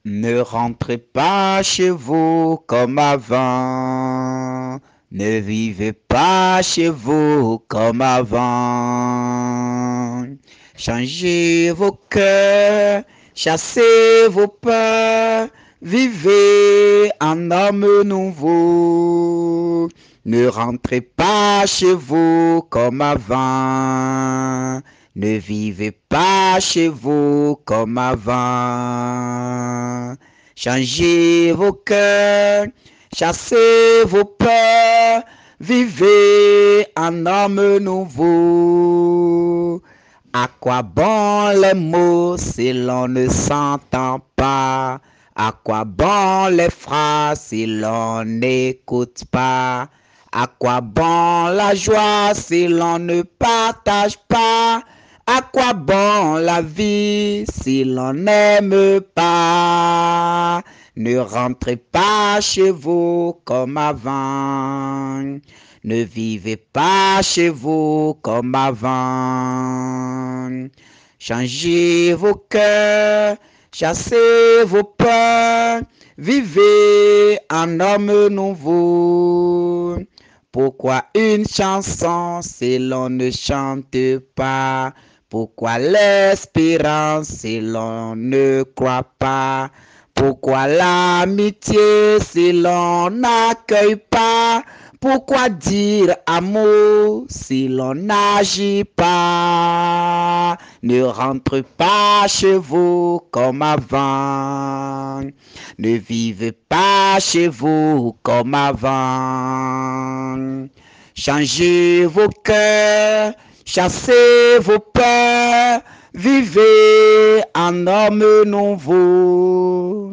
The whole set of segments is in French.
Ne rentrez pas chez vous comme avant. Ne vivez pas chez vous comme avant. Changez vos cœurs, chassez vos peurs, vivez un homme nouveau. Ne rentrez pas chez vous comme avant. Ne vivez pas chez vous comme avant. Changez vos cœurs, chassez vos peurs, vivez un homme nouveau. À quoi bon les mots si l'on ne s'entend pas? À quoi bon les phrases si l'on n'écoute pas? À quoi bon la joie si l'on ne partage pas? À quoi bon la vie si l'on n'aime pas? Ne rentrez pas chez vous comme avant. Ne vivez pas chez vous comme avant. Changez vos cœurs, chassez vos peurs, vivez un homme nouveau. Pourquoi une chanson si l'on ne chante pas? Pourquoi l'espérance si l'on ne croit pas? Pourquoi l'amitié si l'on n'accueille pas? Pourquoi dire amour si l'on n'agit pas? Ne rentre pas chez vous comme avant. Ne vivez pas chez vous comme avant. Changez vos cœurs, chassez vos peurs, vivez un homme nouveau.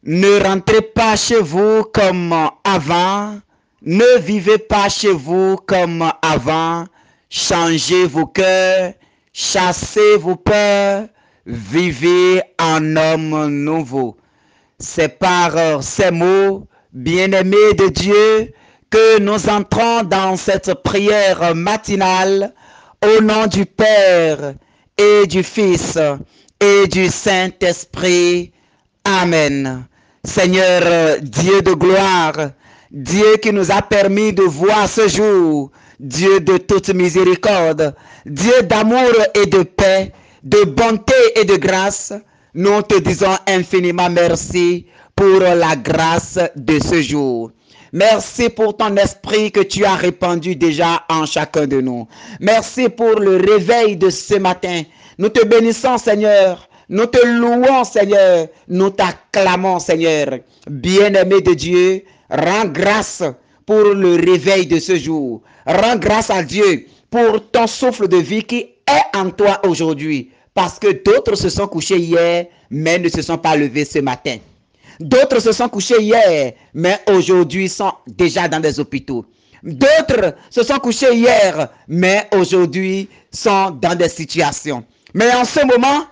Ne rentrez pas chez vous comme avant. Ne vivez pas chez vous comme avant. Changez vos cœurs, chassez vos peurs, vivez un homme nouveau. C'est par ces mots, bien-aimés de Dieu, que nous entrons dans cette prière matinale au nom du Père et du Fils et du Saint-Esprit. Amen. Seigneur Dieu de gloire, Dieu qui nous a permis de voir ce jour, Dieu de toute miséricorde, Dieu d'amour et de paix, de bonté et de grâce, nous te disons infiniment merci pour la grâce de ce jour. Merci pour ton esprit que tu as répandu déjà en chacun de nous. Merci pour le réveil de ce matin. Nous te bénissons, Seigneur. Nous te louons, Seigneur. Nous t'acclamons, Seigneur. Bien-aimé de Dieu, rends grâce pour le réveil de ce jour. Rends grâce à Dieu pour ton souffle de vie qui est en toi aujourd'hui. Parce que d'autres se sont couchés hier, mais ne se sont pas levés ce matin. D'autres se sont couchés hier, mais aujourd'hui sont déjà dans des hôpitaux. D'autres se sont couchés hier, mais aujourd'hui sont dans des situations. Mais en ce moment,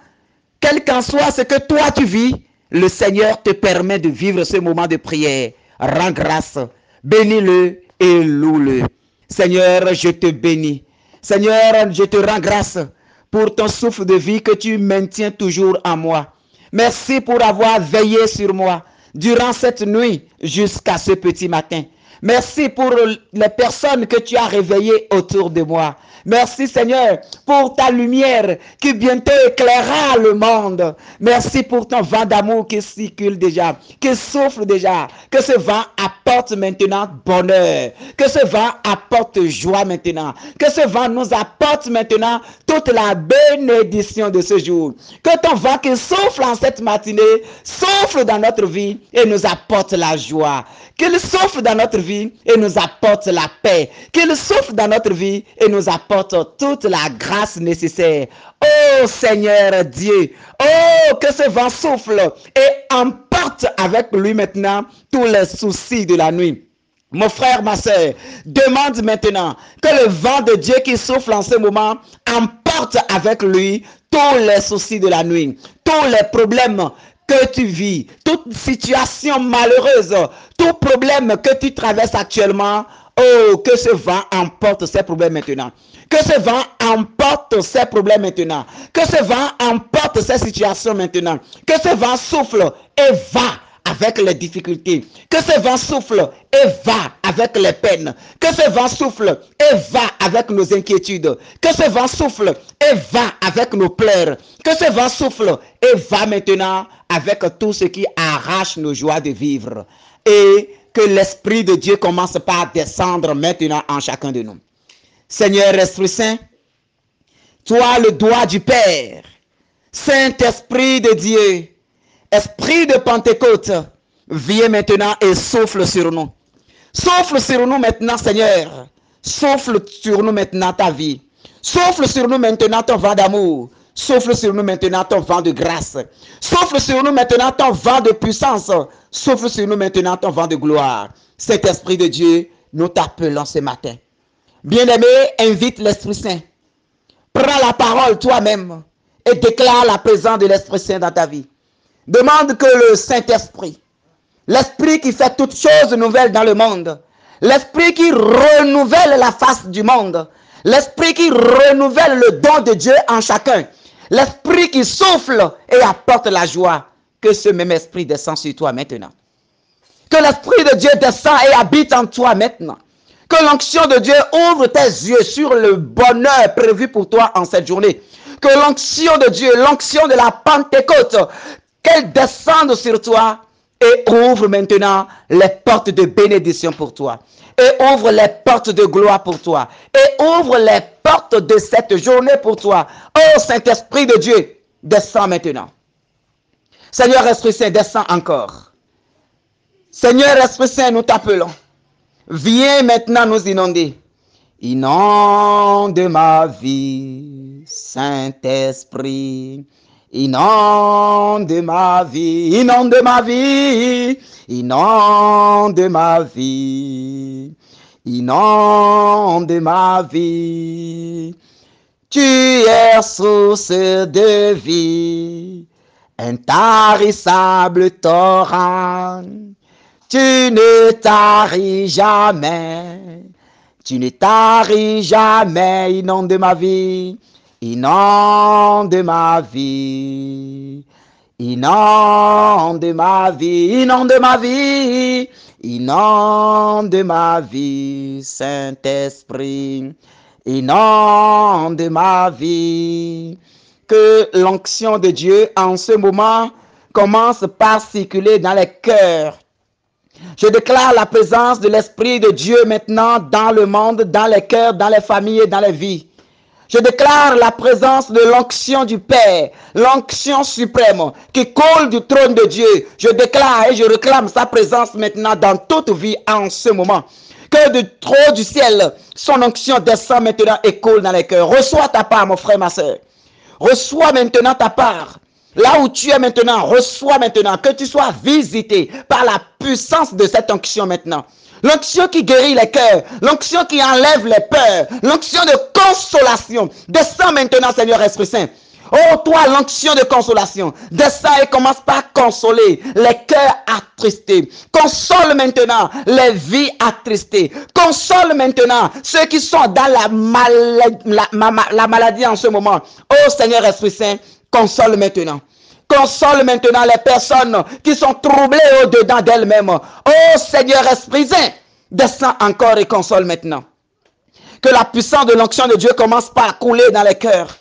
quel qu'en soit ce que toi tu vis, le Seigneur te permet de vivre ce moment de prière. Rends grâce, bénis-le et loue-le. Seigneur, je te bénis. Seigneur, je te rends grâce pour ton souffle de vie que tu maintiens toujours en moi. Merci pour avoir veillé sur moi durant cette nuit jusqu'à ce petit matin. Merci pour les personnes que tu as réveillées autour de moi. Merci Seigneur pour ta lumière qui bientôt éclairera le monde. Merci pour ton vent d'amour qui circule déjà, qui souffle déjà. Que ce vent apporte maintenant bonheur. Que ce vent apporte joie maintenant. Que ce vent nous apporte maintenant toute la bénédiction de ce jour. Que ton vent qui souffle en cette matinée souffle dans notre vie et nous apporte la joie. Qu'il souffle dans notre vie et nous apporte la paix. Qu'il souffle dans notre vie et nous apporte toute la grâce nécessaire. Oh Seigneur Dieu, oh que ce vent souffle et emporte avec lui maintenant tous les soucis de la nuit. Mon frère, ma soeur, demande maintenant que le vent de Dieu qui souffle en ce moment emporte avec lui tous les soucis de la nuit, tous les problèmes que tu vis, toute situation malheureuse, tout problème que tu traverses actuellement. Oh, que ce vent emporte ces problèmes maintenant. Que ce vent emporte ces problèmes maintenant. Que ce vent emporte ces situations maintenant. Que ce vent souffle et va avec les difficultés. Que ce vent souffle et va avec les peines. Que ce vent souffle et va avec nos inquiétudes. Que ce vent souffle et va avec nos pleurs. Que ce vent souffle et va maintenant avec tout ce qui arrache nos joies de vivre. Et que l'Esprit de Dieu commence par descendre maintenant en chacun de nous. Seigneur Esprit Saint, toi le doigt du Père, Saint-Esprit de Dieu, Esprit de Pentecôte, viens maintenant et souffle sur nous. Souffle sur nous maintenant, Seigneur. Souffle sur nous maintenant ta vie. Souffle sur nous maintenant ton vent d'amour. Souffle sur nous maintenant ton vent de grâce. Souffle sur nous maintenant ton vent de puissance. Souffle sur nous maintenant ton vent de gloire. Cet Esprit de Dieu, nous t'appelons ce matin. Bien-aimé, invite l'Esprit Saint. Prends la parole toi-même et déclare la présence de l'Esprit Saint dans ta vie. Demande que le Saint-Esprit, l'Esprit qui fait toutes choses nouvelles dans le monde, l'Esprit qui renouvelle la face du monde, l'Esprit qui renouvelle le don de Dieu en chacun, l'Esprit qui souffle et apporte la joie, que ce même Esprit descend sur toi maintenant. Que l'Esprit de Dieu descend et habite en toi maintenant. Que l'onction de Dieu ouvre tes yeux sur le bonheur prévu pour toi en cette journée. Que l'onction de Dieu, l'onction de la Pentecôte, qu'elle descende sur toi et ouvre maintenant les portes de bénédiction pour toi. Et ouvre les portes de gloire pour toi. Et ouvre les portes de cette journée pour toi. Oh Saint-Esprit de Dieu, descends maintenant. Seigneur Esprit Saint, descends encore. Seigneur Esprit Saint, nous t'appelons. Viens maintenant nous inonder. Inonde ma vie, Saint-Esprit. Inonde ma vie, inonde ma vie, inonde ma vie, inonde ma vie. Tu es source de vie, intarissable torrent. Tu ne taris jamais, tu ne taris jamais, inonde ma vie. Inonde ma vie, inonde ma vie, inonde ma vie, inonde ma vie, Saint-Esprit, inonde ma vie. Que l'onction de Dieu en ce moment commence par circuler dans les cœurs. Je déclare la présence de l'Esprit de Dieu maintenant dans le monde, dans les cœurs, dans les familles et dans les vies. Je déclare la présence de l'onction du Père, l'onction suprême qui coule du trône de Dieu. Je déclare et je réclame sa présence maintenant dans toute vie en ce moment. Que du trône du ciel, son onction descend maintenant et coule dans les cœurs. Reçois ta part, mon frère, ma soeur. Reçois maintenant ta part. Là où tu es maintenant, reçois maintenant que tu sois visité par la puissance de cette onction maintenant. L'onction qui guérit les cœurs, l'onction qui enlève les peurs, l'onction de consolation. Descends maintenant, Seigneur Esprit Saint. Oh, toi, l'onction de consolation. Descends et commence par consoler les cœurs attristés. Console maintenant les vies attristées. Console maintenant ceux qui sont dans la maladie en ce moment. Oh, Seigneur Esprit Saint, console maintenant. Console maintenant les personnes qui sont troublées au-dedans d'elles-mêmes. Oh Seigneur Esprit Saint, descends encore et console maintenant. Que la puissance de l'onction de Dieu commence par couler dans les cœurs.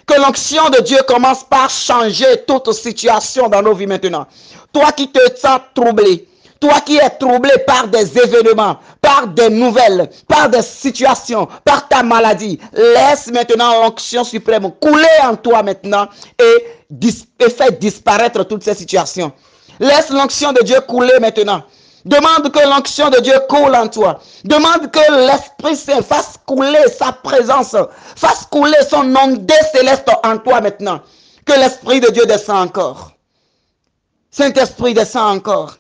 Que l'onction de Dieu commence par changer toute situation dans nos vies maintenant. Toi qui te sens troublé, toi qui es troublé par des événements, par des nouvelles, par des situations, par ta maladie, laisse maintenant l'onction suprême couler en toi maintenant et fais disparaître toutes ces situations. Laisse l'onction de Dieu couler maintenant. Demande que l'onction de Dieu coule en toi. Demande que l'Esprit Saint fasse couler sa présence, fasse couler son ondée céleste en toi maintenant. Que l'Esprit de Dieu descend encore. Saint-Esprit descend encore.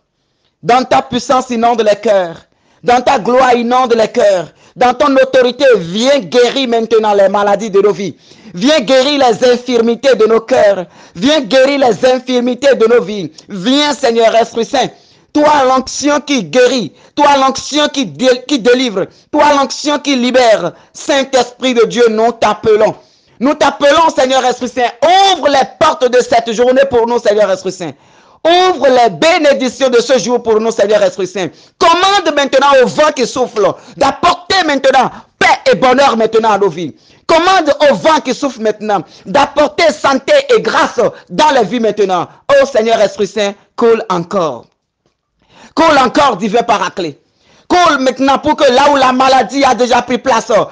Dans ta puissance, inonde les cœurs. Dans ta gloire, inonde les cœurs. Dans ton autorité, viens guérir maintenant les maladies de nos vies. Viens guérir les infirmités de nos cœurs. Viens guérir les infirmités de nos vies. Viens, Seigneur Esprit Saint, Toi l'onction qui guérit, toi l'onction qui délivre, toi l'onction qui libère. Saint-Esprit de Dieu, nous t'appelons. Nous t'appelons, Seigneur Esprit Saint. Ouvre les portes de cette journée pour nous, Seigneur Esprit Saint. Ouvre les bénédictions de ce jour pour nous, Seigneur Esprit Saint. Commande maintenant au vent qui souffle d'apporter maintenant paix et bonheur maintenant à nos vies. Commande au vent qui souffle maintenant d'apporter santé et grâce dans la vie maintenant. Oh Seigneur Esprit Saint, coule encore. Coule encore, divin paraclet. Coule maintenant pour que là où la maladie a déjà pris place, oh,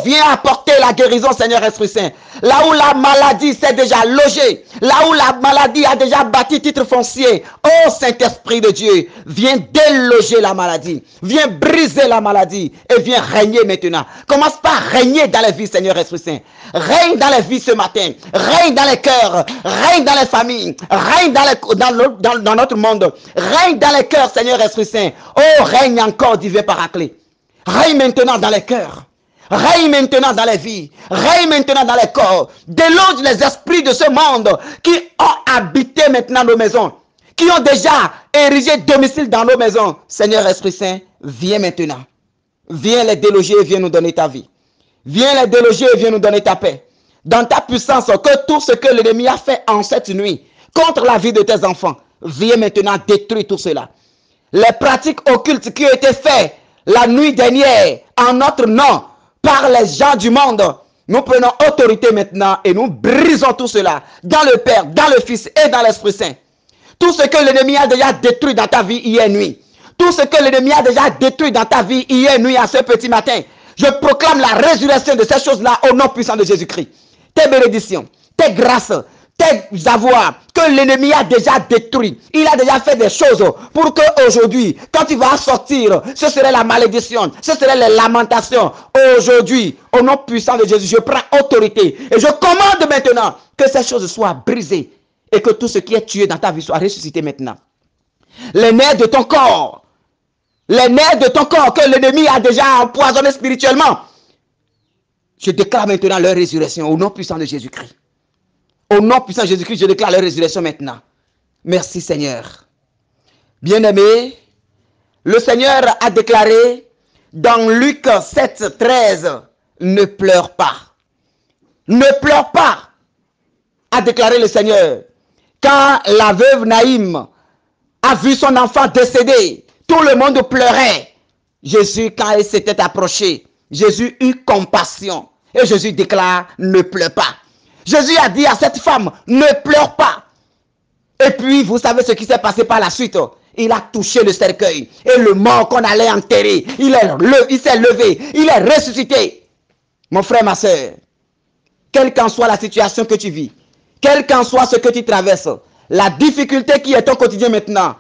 viens apporter la guérison, Seigneur Esprit Saint. Là où la maladie s'est déjà logée, là où la maladie a déjà bâti titre foncier, oh Saint-Esprit de Dieu, viens déloger la maladie, viens briser la maladie et viens régner maintenant. Commence par régner dans la vie, Seigneur Esprit Saint. Règne dans la vie ce matin, règne dans les cœurs, règne dans les familles, règne dans notre monde, règne dans les cœurs, Seigneur Esprit Saint. Oh, règne encore, divin paraclet. Règne maintenant dans les cœurs. Règne maintenant dans les vies. Règne maintenant dans les corps. Déloge les esprits de ce monde qui ont habité maintenant nos maisons. Qui ont déjà érigé domicile dans nos maisons. Seigneur Esprit Saint, viens maintenant. Viens les déloger et viens nous donner ta vie. Viens les déloger et viens nous donner ta paix. Dans ta puissance, que tout ce que l'ennemi a fait en cette nuit contre la vie de tes enfants, viens maintenant détruire tout cela. Les pratiques occultes qui ont été faites la nuit dernière en notre nom par les gens du monde, nous prenons autorité maintenant et nous brisons tout cela dans le Père, dans le Fils et dans l'Esprit Saint. Tout ce que l'ennemi a déjà détruit dans ta vie hier nuit, tout ce que l'ennemi a déjà détruit dans ta vie hier nuit à ce petit matin, je proclame la résurrection de ces choses-là au nom puissant de Jésus-Christ. Tes bénédictions, tes grâces, tes avoirs que l'ennemi a déjà détruits. Il a déjà fait des choses pour qu'aujourd'hui, quand il va sortir, ce serait la malédiction, ce serait les lamentations. Aujourd'hui, au nom puissant de Jésus, je prends autorité et je commande maintenant que ces choses soient brisées et que tout ce qui est tué dans ta vie soit ressuscité maintenant. Les nerfs de ton corps, les nerfs de ton corps que l'ennemi a déjà empoisonné spirituellement, je déclare maintenant leur résurrection au nom puissant de Jésus-Christ. Au nom puissant de Jésus-Christ, je déclare leur résurrection maintenant. Merci Seigneur. Bien-aimé, le Seigneur a déclaré dans Luc 7, 13, ne pleure pas. Ne pleure pas, a déclaré le Seigneur. Quand la veuve Naïm a vu son enfant décédé, tout le monde pleurait. Jésus, quand il s'était approché, Jésus eut compassion. Et Jésus déclare, ne pleure pas. Jésus a dit à cette femme, ne pleure pas. Et puis, vous savez ce qui s'est passé par la suite. Il a touché le cercueil. Et le mort qu'on allait enterrer, il s'est levé. Il est ressuscité. Mon frère, ma soeur, quelle qu'en soit la situation que tu vis, quel qu'en soit ce que tu traverses, la difficulté qui est ton quotidien maintenant,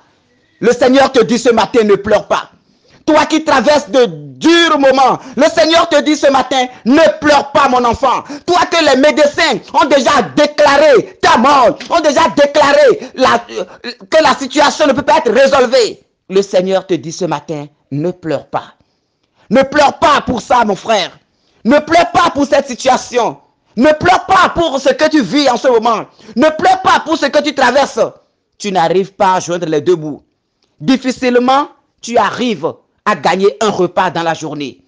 le Seigneur te dit ce matin, ne pleure pas. Toi qui traverses de durs moments, le Seigneur te dit ce matin, ne pleure pas mon enfant. Toi que les médecins ont déjà déclaré ta mort, ont déjà déclaré que la situation ne peut pas être résolvée. Le Seigneur te dit ce matin, ne pleure pas. Ne pleure pas pour ça mon frère. Ne pleure pas pour cette situation. Ne pleure pas pour ce que tu vis en ce moment. Ne pleure pas pour ce que tu traverses. Tu n'arrives pas à joindre les deux bouts. Difficilement, tu arrives à gagner un repas dans la journée.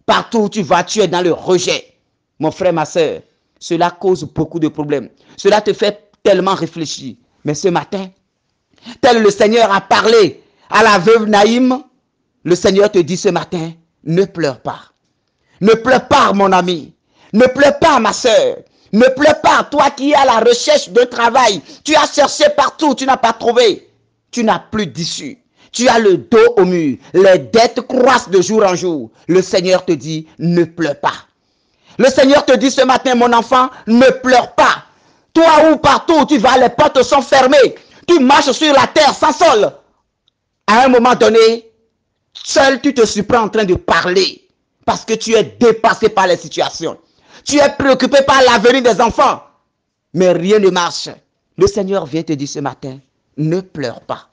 Partout où tu vas, tu es dans le rejet. Mon frère, ma soeur, cela cause beaucoup de problèmes. Cela te fait tellement réfléchir. Mais ce matin, tel le Seigneur a parlé à la veuve Naïm, le Seigneur te dit ce matin, ne pleure pas. Ne pleure pas, mon ami. Ne pleure pas, ma soeur. Ne pleure pas, toi qui es à la recherche d'un travail. Tu as cherché partout, tu n'as pas trouvé. Tu n'as plus d'issue. Tu as le dos au mur. Les dettes croissent de jour en jour. Le Seigneur te dit, ne pleure pas. Le Seigneur te dit ce matin, mon enfant, ne pleure pas. Toi ou partout où tu vas, les portes sont fermées. Tu marches sur la terre sans sol. À un moment donné, seul tu te surprends en train de parler. Parce que tu es dépassé par les situations. Tu es préoccupé par l'avenir des enfants. Mais rien ne marche. Le Seigneur vient te dire ce matin, ne pleure pas.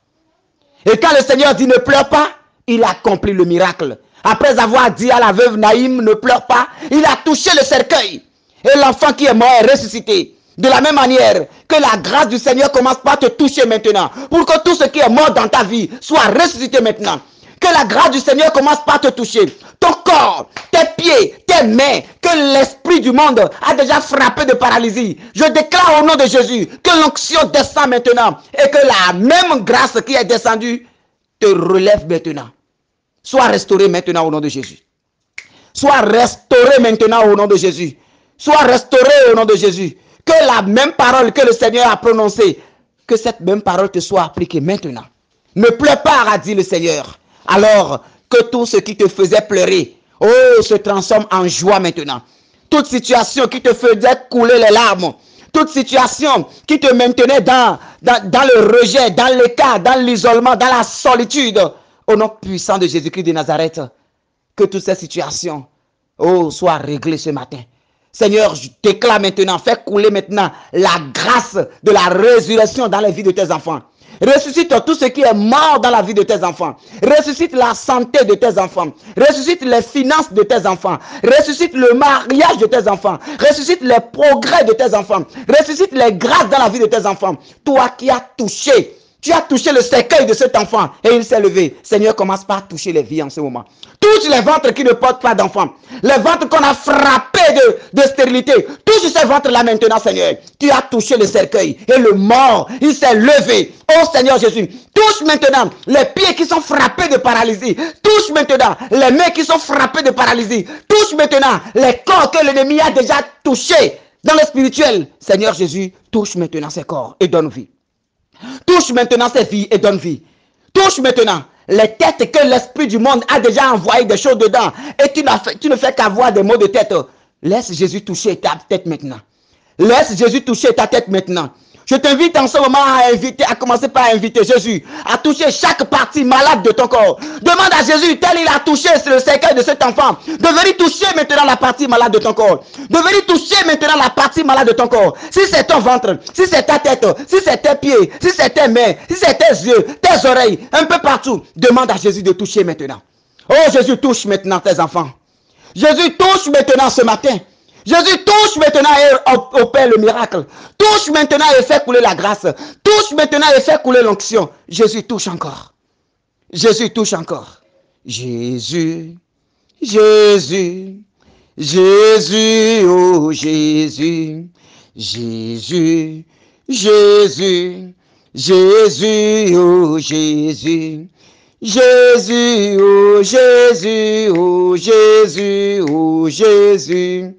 Et quand le Seigneur dit ne pleure pas, il a accompli le miracle. Après avoir dit à la veuve Naïm ne pleure pas, il a touché le cercueil. Et l'enfant qui est mort est ressuscité. De la même manière, que la grâce du Seigneur commence par te toucher maintenant. Pour que tout ce qui est mort dans ta vie soit ressuscité maintenant. Que la grâce du Seigneur commence par te toucher. Ton corps, tes pieds, tes mains, que l'esprit du monde a déjà frappé de paralysie. Je déclare au nom de Jésus que l'onction descend maintenant et que la même grâce qui est descendue te relève maintenant. Sois restauré maintenant au nom de Jésus. Sois restauré maintenant au nom de Jésus. Sois restauré au nom de Jésus. Que la même parole que le Seigneur a prononcée, que cette même parole te soit appliquée maintenant. Ne pleure pas, a dit le Seigneur. Alors que tout ce qui te faisait pleurer, se transforme en joie maintenant. Toute situation qui te faisait couler les larmes, toute situation qui te maintenait dans le rejet, dans l'écart, dans l'isolement, dans la solitude, au nom puissant de Jésus-Christ de Nazareth, que toutes ces situations, soient réglées ce matin. Seigneur, je déclare maintenant, fais couler maintenant la grâce de la résurrection dans la vie de tes enfants. Ressuscite tout ce qui est mort dans la vie de tes enfants. Ressuscite la santé de tes enfants. Ressuscite les finances de tes enfants. Ressuscite le mariage de tes enfants. Ressuscite les progrès de tes enfants. Ressuscite les grâces dans la vie de tes enfants. Toi qui as touché, tu as touché le cercueil de cet enfant et il s'est levé. Seigneur, commence par toucher les vies en ce moment. Touche les ventres qui ne portent pas d'enfants. Les ventres qu'on a frappés de stérilité. Touche ces ventres-là maintenant, Seigneur. Tu as touché le cercueil et le mort, il s'est levé. Oh Seigneur Jésus, touche maintenant les pieds qui sont frappés de paralysie. Touche maintenant les mains qui sont frappées de paralysie. Touche maintenant les corps que l'ennemi a déjà touchés dans le spirituel. Seigneur Jésus, touche maintenant ces corps et donne vie. Touche maintenant ces vies et donne vie. Touche maintenant les têtes que l'esprit du monde a déjà envoyé des choses dedans. Et tu ne fais qu'avoir des maux de tête. Laisse Jésus toucher ta tête maintenant. Laisse Jésus toucher ta tête maintenant. Je t'invite en ce moment à commencer par inviter Jésus à toucher chaque partie malade de ton corps. Demande à Jésus, tel il a touché le cercueil de cet enfant, de venir toucher maintenant la partie malade de ton corps. De venir toucher maintenant la partie malade de ton corps. Si c'est ton ventre, si c'est ta tête, si c'est tes pieds, si c'est tes mains, si c'est tes yeux, tes oreilles, un peu partout. Demande à Jésus de toucher maintenant. Oh Jésus, touche maintenant tes enfants. Jésus, touche maintenant ce matin. Jésus, touche maintenant et opère le miracle. Touche maintenant et fait couler la grâce. Touche maintenant et fait couler l'onction. Jésus, touche encore. Jésus, touche encore. Jésus, Jésus, Jésus, oh Jésus, Jésus, Jésus, Jésus, oh Jésus. Jésus, oh Jésus, oh Jésus, oh Jésus.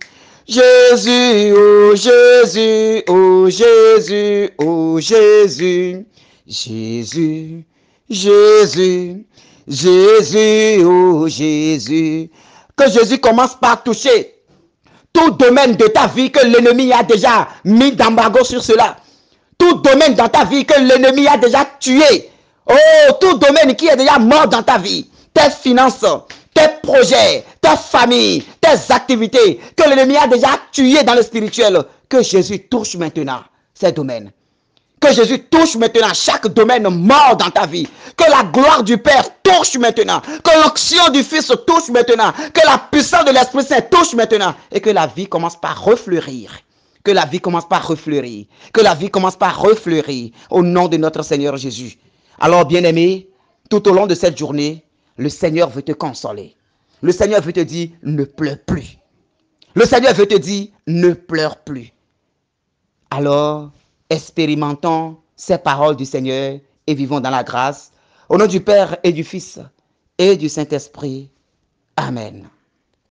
Jésus, oh Jésus, oh Jésus, oh Jésus. Jésus, Jésus, Jésus, oh Jésus. Que Jésus commence par toucher tout domaine de ta vie que l'ennemi a déjà mis d'embargo sur cela. Tout domaine dans ta vie que l'ennemi a déjà tué. Oh, tout domaine qui est déjà mort dans ta vie. Tes finances, tes projets, ta famille, tes activités que l'ennemi a déjà tué dans le spirituel. Que Jésus touche maintenant ces domaines. Que Jésus touche maintenant chaque domaine mort dans ta vie. Que la gloire du Père touche maintenant. Que l'onction du Fils touche maintenant. Que la puissance de l'Esprit Saint touche maintenant. Et que la vie commence par refleurir. Que la vie commence par refleurir. Que la vie commence par refleurir. Au nom de notre Seigneur Jésus. Alors, bien-aimé, tout au long de cette journée, le Seigneur veut te consoler. Le Seigneur veut te dire, ne pleure plus. Le Seigneur veut te dire, ne pleure plus. Alors, expérimentons ces paroles du Seigneur et vivons dans la grâce. Au nom du Père et du Fils et du Saint-Esprit. Amen.